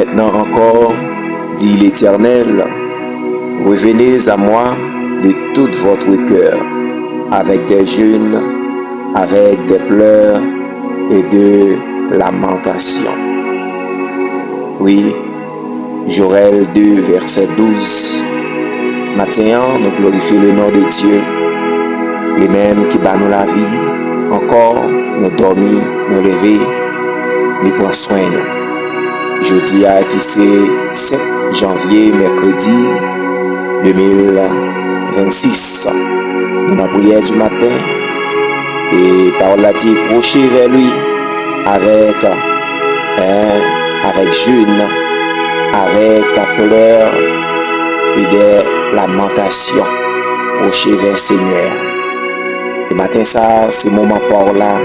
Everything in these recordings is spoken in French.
Maintenant encore, dit l'Éternel, revenez à moi de tout votre cœur, avec des jeûnes, avec des pleurs et de lamentations. Oui, Joël 2, verset 12. Maintenant, nous glorifions le nom de Dieu, les mêmes qui bat nous la vie, encore, nous dormir, nous lever, nous prendre soin de nous. Jeudi qui c'est 7 janvier, mercredi 2026. Nous avons prière du matin et par la dit procher vers lui avec jeûne, avec pleurs et des lamentations. Procher vers le Seigneur. Le matin, ça, c'est moment par là.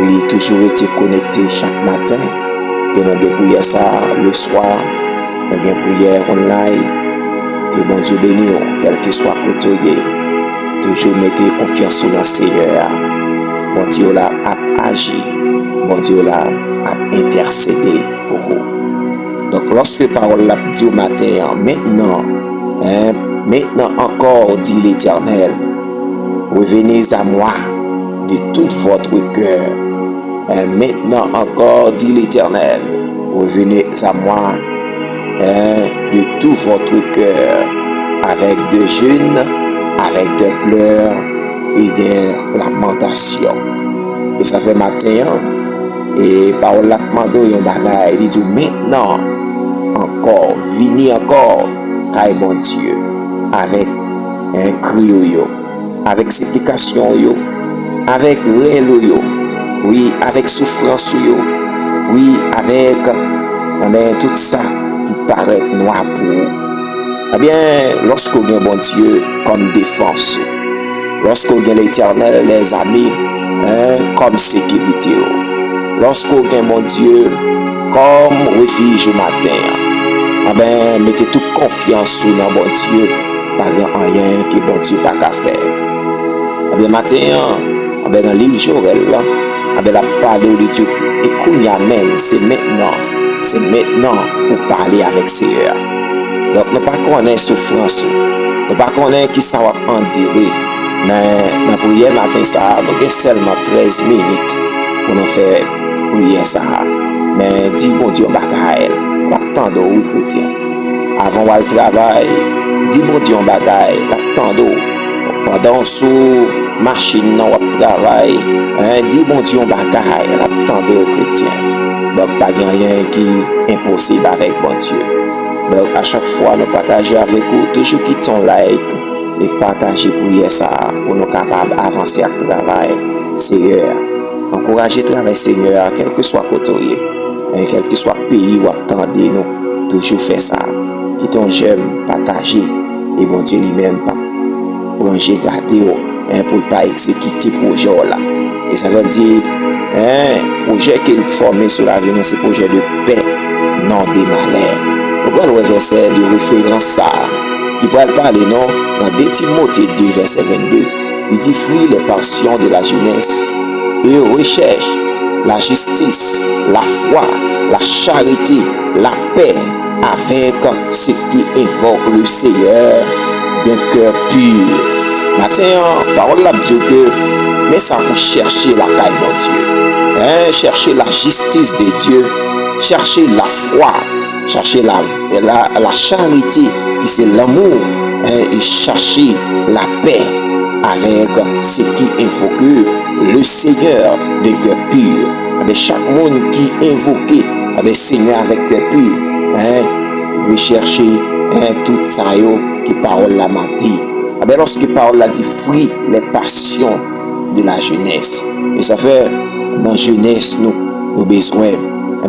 Oui, toujours été connecté chaque matin. Que nous avons prière ça le soir. Nous avons prière online. Que bon Dieu bénisse, quel que soit côté. Toujours mettez confiance dans le Seigneur. Bon Dieu là a agi. Bon Dieu là a intercédé pour vous. Donc lorsque parole l'a dit au matin, maintenant encore, dit l'Éternel, revenez à moi de tout votre cœur. Maintenant encore, dit l'Éternel, revenez à moi de tout votre cœur, avec des jeûnes, avec des pleurs et des lamentations. Et ça fait matin, et par la demande, un bagage, il dit maintenant encore, venez encore, car bon Dieu, avec un cri, avec supplication, avec réel, oui, avec souffrance, oui, avec tout ça qui paraît noir pour vous. Eh bien, lorsqu'on a bon Dieu comme défense, lorsqu'on a l'Éternel, les amis, comme sécurité, lorsqu'on a bon Dieu comme refuge au matin, eh bien, mettez toute confiance sur bon Dieu, pas rien que bon Dieu pas qu'à faire. Eh bien, matin, eh bien, dans le livre Joël, eh bien, la parole de Dieu, et qu'on y a même, c'est maintenant pour parler avec Seigneur. Donc, nous ne connaissons pas souffrance, nous ne connaissons pas qui ça va en dire. Mais dans la prière matin, ça, nous avons seulement 13 minutes pour nous faire prière ça. Mais dis bon Dieu, on va faire l'attendre aux chrétiens. Avant le travail, dis bon Dieu, on va faire l'attendre. Pendant sous machine, on travail, dis bon Dieu, on va faire l'attendre aux chrétiens. Donc, pas rien qui est impossible avec bon Dieu. Donc, à chaque fois, nous partageons avec vous, toujours quitter un like et partager prière ça pour nous capables d'avancer à travail. Seigneur, encouragez travail Seigneur, quel que soit côté, quel que soit pays où attendez nous, toujours faire ça. Quitte un j'aime, partager et bon Dieu lui-même, brancher, garder pour ne pas exécuter le projet là. Et ça veut dire, projet qu'il formé sur la vie, c'est projet de paix, non des malheurs. Nous allons le verset de référence ça, qui pourrait parler non, dans 2 Timothée 2, verset 22. Il dit, fuis les passions de la jeunesse et recherche la justice, la foi, la charité, la paix, avec ce qui évoque le Seigneur d'un cœur pur. Maintenant, parole là dit que, mais ça pour chercher la caille de Dieu, chercher la justice de Dieu, chercher la foi, chercher la charité, qui c'est l'amour, et chercher la paix avec ce qui invoque le Seigneur de cœur pur. Avec chaque monde qui invoque le Seigneur avec cœur pur, rechercher tout ça qui parole la m'a dit. Lorsque parole la dit, fuis les passions de la jeunesse. Et ça fait, dans la jeunesse, nous besoin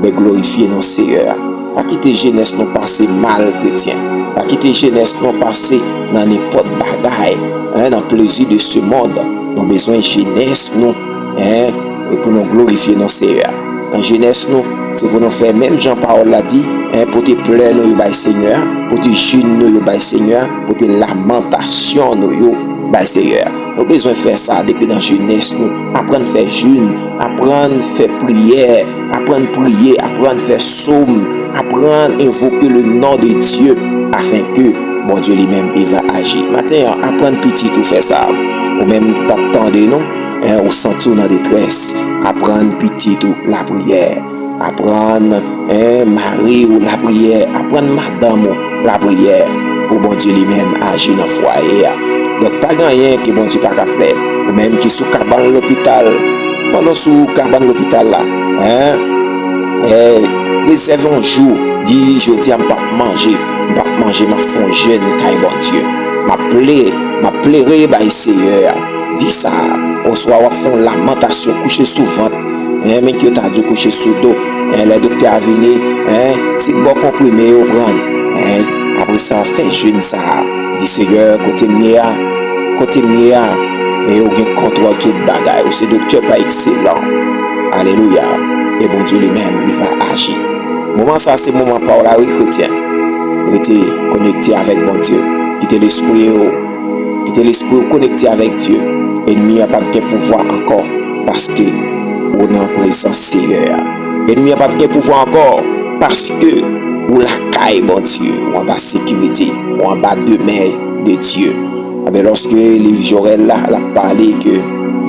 de glorifier nos Seigneurs. Pas quitter jeunesse nous passer mal chrétien. Pas quitter jeunesse nous passer dans n'importe bagaille, dans le plaisir de ce monde. Nous besoin de jeunesse nous, et pour nous glorifier nos Seigneurs. Dans jeunesse nous, c'est pour nous faire même Jean-Paul l'a dit, pour te pleurer nous by Seigneur, pour te jeûner nous by Seigneur, pour te lamentation nous by Seigneur. Nous besoin de faire ça depuis la jeunesse nous, apprendre à faire jeûne, apprendre à faire prière, apprendre à prier, apprendre à faire somme, apprendre à invoquer le nom de Dieu afin que bon Dieu lui-même il va agir. Matin, apprendre petit tout faire ça. Ou même t'attendez non, ou sentir dans détresse. Apprendre petit tout la prière. Apprendre mari ou la prière. Apprendre madame ou la prière pour bon Dieu lui-même agir dans le foyer. Donc pas rien que bon Dieu pas qu'à faire. Ou même qui sous cabane l'hôpital. Pendant sous cabane l'hôpital là, réserve un jour, dit je dis à pas manger, ma fond jeune caille bon Dieu. Ma plairait bah Seigneur. Dis ça, au soir on font lamentation coucher sous ventre, mais que t'as dû coucher sous dos. Les docteurs a venu, c'est bon comprimé au prendre. Après ça fait jeune ça. Dis Seigneur côté mia, et au gain contrôle toute bagaille. C'est docteur pas excellent. Alléluia. Et bon Dieu lui-même, il va agir. Moment ça, c'est moment par la vie chrétien. Rester connecté avec bon Dieu. Quitter l'esprit connecté avec Dieu. Ennemi n'a pas de pouvoir encore parce que on est en présence Seigneur. Ennemi n'a pas de pouvoir encore parce que on la caille bon Dieu, on en bas sécurité, on en bas de main de Dieu. Lorsque Joël a parlé que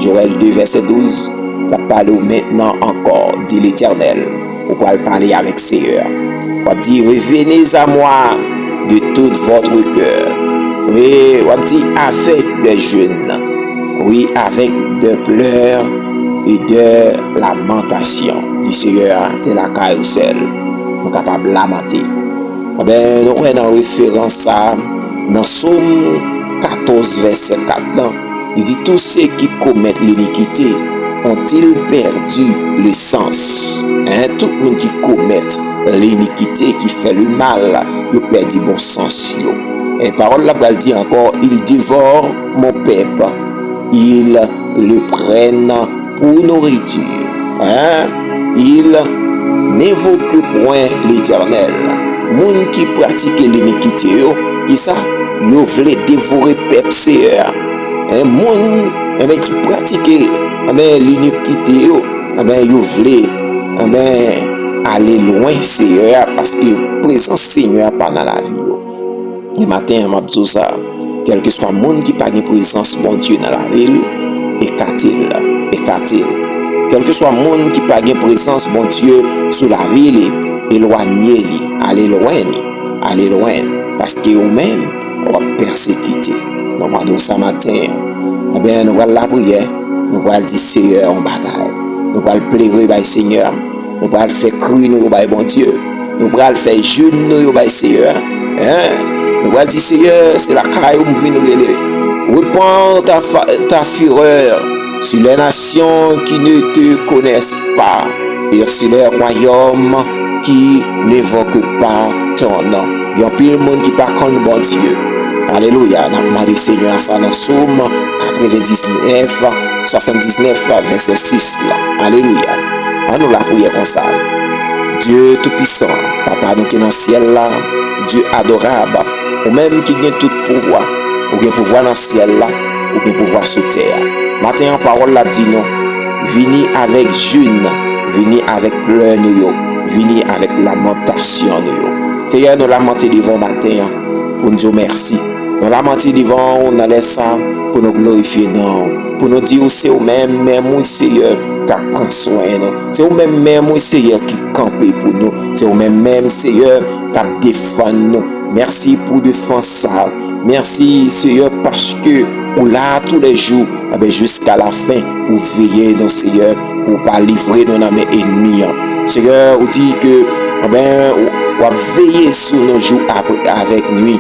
Joël 2 verset 12 a parlé maintenant encore, dit l'Éternel, on va parler avec Seigneur. On va dire revenez à moi de tout votre cœur. Oui, on va dire avec des jeûnes, oui, avec de pleurs et de lamentation. Dit Seigneur, c'est la carousel. On est capable de lamenter. Nous prenons en référence à dans Somme 14 verset 4 là, il dit tous ceux qui commettent l'iniquité ont-ils perdu le sens? Tout le monde qui commet l'iniquité, qui fait le mal, il perd du bon sens. Et parole là va dire encore, ils dévorent mon peuple, ils le prennent pour nourriture. Ils n'évoquent point l'Éternel. Moun qui pratique l'iniquité, qui ça? Yo voulait dévorer peuple Seigneur. Un monde qui pratique l'iniquité, yo voulait aller loin Seigneur parce que présence Seigneur pas dans la vie. Et matin m'a dit ça, quel que soit monde qui pas de présence bon Dieu dans la ville, écartez-le. Quel que soit monde qui pas de présence bon Dieu sous la ville, éloignez-le, allez loin parce que vous-même on va persécuter. Nous allons ce matin, nous allons la prière, nous allons dire Seigneur en bagaille, nous allons pleurer par Seigneur, nous allons faire crier nous par bon Dieu, nous allons faire jeûner nous par Seigneur. Nous allons dire Seigneur, c'est la caille où nous venons nous relever. Répands ta fureur sur les nations qui ne te connaissent pas et sur les royaumes qui n'évoquent pas ton nom. Il y a plus de monde qui pas connaît bon Dieu. Alléluia. Nous demandons Seigneur ça dans Somme 99, 79, verset 6. Là. Alléluia. On nous la prière comme ça. Dieu tout-puissant, Papa nous qui est dans le ciel là, Dieu adorable, ou même qui a tout pouvoir, ou qui a pouvoir dans le ciel là, ou qui a pouvoir sur terre. Maintenant, parole là dit non, venez avec jeûne, venez avec pleurs, venez avec lamentation. Seigneur, nous lamentons devant matin pour nous dire merci. Nous lamentons devant, nous laissons ça pour nous glorifier, non. Pour nous dire c'est vous-même, mon Seigneur, qui prend soin de nous. C'est vous-même, mon Seigneur, qui campe pour nous. C'est vous-même, Seigneur, qui défend nous. Merci pour défendre ça. Merci, Seigneur, parce que vous là tous les jours, jusqu'à la fin, pour veiller, nos Seigneur, pour ne pas livrer nos ennemis. Seigneur, vous dit que, on va veiller sur nos jours avec nuit.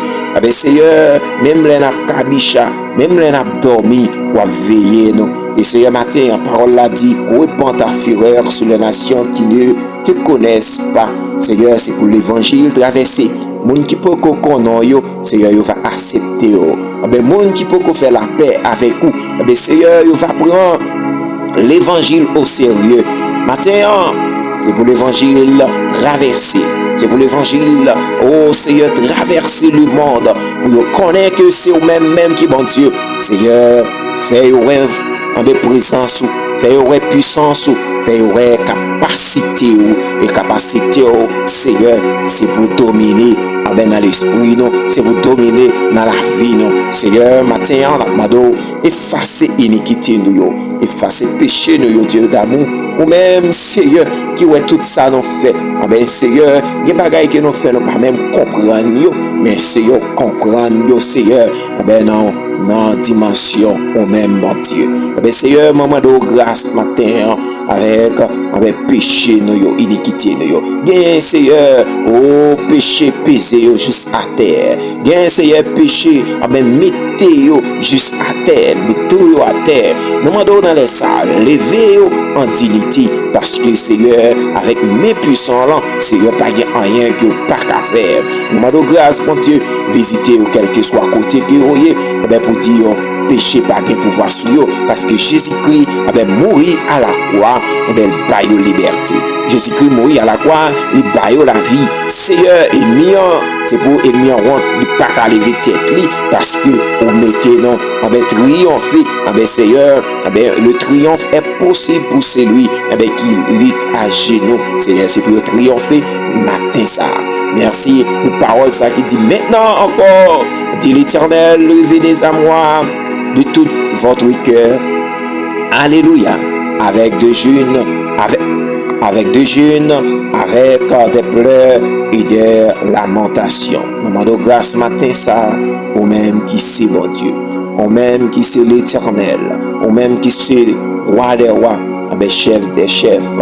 Seigneur, même les kabicha, même les dormi, on va veiller nous. Et Seigneur, matin, la parole l'a dit, répands ta fureur sur les nations qui ne te connaissent pas. Seigneur, c'est pour l'évangile traverser. Moun qui peut connaître, Seigneur, il va accepter. Moun qui peut faire la paix avec vous, Seigneur, il va prendre l'évangile au sérieux. Matin, c'est pour l'évangile traverser. C'est pour l'évangile, oh Seigneur, traverser le monde pour connaître que c'est vous-même qui est bon Dieu. Seigneur, fais rêve en de présence, fais rêve puissance, fais rêve capable capacité, et capacité, Seigneur, c'est pour dominer dans l'esprit, c'est pour dominer dans la vie. Seigneur, matin, effacer l'iniquité, effacer le péché, Dieu d'amour, ou même, Seigneur, qui ouais tout ça nous fait. Seigneur, il y a des bagages que nous faisons, nous pas même comprendre, mais Seigneur, comprendre, Seigneur, dans dimension au même mon Dieu. Seigneur, moment de grâce matin avec péché nous iniquité nous. Bien Seigneur, péché pesé juste à terre. Bien Seigneur, péché mettez juste à terre, mettez à terre. Moment dans les salles, levez en dignité parce que Seigneur, avec mes puissants là, Seigneur, pas rien que pas qu'à faire. Moment de grâce mon Dieu, visitez quel que soit côté que vous voyez, pour dire péché pas de pouvoir sur eux parce que Jésus-Christ mourir à la croix, bail liberté. Jésus-Christ mourir à la croix, il bail la vie. Seigneur, c'est pour ennemi en honte de pas lever tête li parce que vous mettez non triompher. Seigneur, le triomphe est possible pour celui qui lutte à genoux. Seigneur, c'est pour triompher matin ça. Merci pour parole ça qui dit maintenant encore, dit l'Éternel, venez à moi de tout votre cœur. Alléluia. Avec des jeûnes, avec des pleurs et des lamentations. Nous demandons grâce matin ça, au même qui c'est bon Dieu, au même qui c'est l'Éternel, au même qui c'est roi des rois, chef des chefs,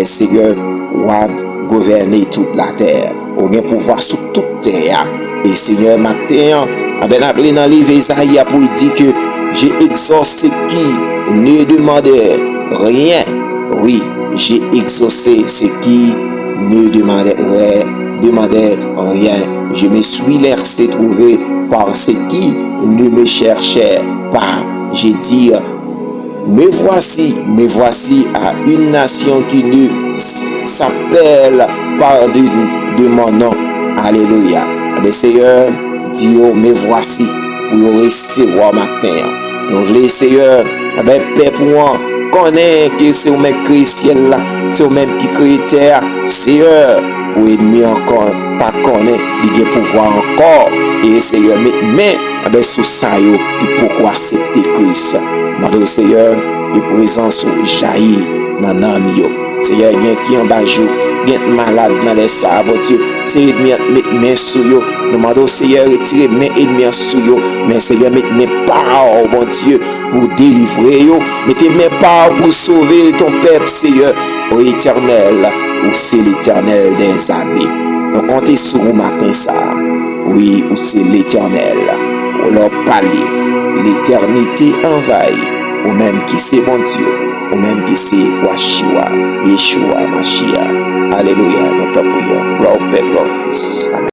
Seigneur, roi gouverner toute la terre, au bien pouvoir sur toute terre. Et Seigneur, matin, appelé dans livre Isaïe pour dire que j'ai exaucé qui ne demandait rien. Oui, j'ai exaucé ce qui ne demandait rien. Je me suis laissé trouver par ce qui ne me cherchait pas. J'ai dit, me voici à une nation qui ne s'appelle pas de mon nom. Alléluia. Seigneur, Dieu, me voici pour recevoir matin. Nous voulons, Seigneur, Père pour moi, connaît que c'est au même chrétien là, c'est au même qui chrétien, Seigneur, pour ennemi encore, pas connaître, il a pouvoir encore, et Seigneur, mais sous ça, qui pourquoi accepter Christ. Madame Seigneur, de présence jaillit dans l'âme. Seigneur, il y a qui en bas jour, il y a malade dans les sables, Dieu. Seigneur, mes sous yo. Nous demandons, Seigneur, retirer mes ennemis sous yo. Mais Seigneur, mettez pas, bon Dieu, pour délivrer yo. Mettez pas pour sauver ton peuple, Seigneur. Ô Éternel, ou c'est l'Éternel des armées. Nous comptons sur vous matin ça. Oui, ou c'est l'Éternel. Ou leur parler. L'éternité envahit. Ou même qui c'est bon Dieu. Ou même qui c'est Yeshua, Mashiach. Alléluia, notre prière. Gloire au Père, gloire au Fils. Amen.